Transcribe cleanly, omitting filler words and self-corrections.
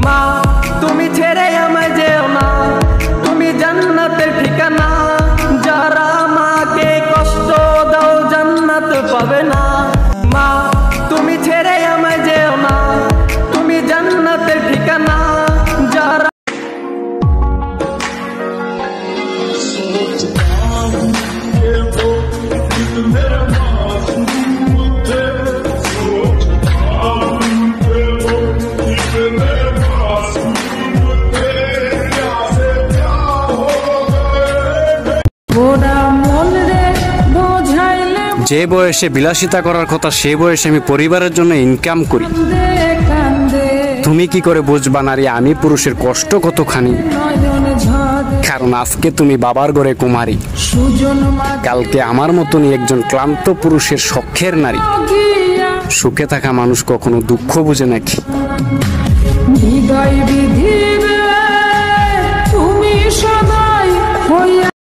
মা তুমি ছেড়ে আমায় যেও না, তুমি জান্নাতের ঠিকানা। যারা মাকে কষ্ট দাও জান্নাত পাবে না। মা তুমি ছেড়ে আমায় যেও না, তুমি জান্নাতের ঠিকানা। যারা যে বয়সে বিলাসিতা করার কথা সে বয়সে আমি পরিবারের জন্য ইনকাম করি। তুমি কি করে বুঝবা নারী আমি পুরুষের কষ্ট কতখানি? কারণ আজকে তুমি বাবার ঘরে কুমারী, কালকে আমার মতনই একজন ক্লান্ত পুরুষের শখের নারী। সুখে থাকা মানুষ কখনো দুঃখ বুঝে নাকি?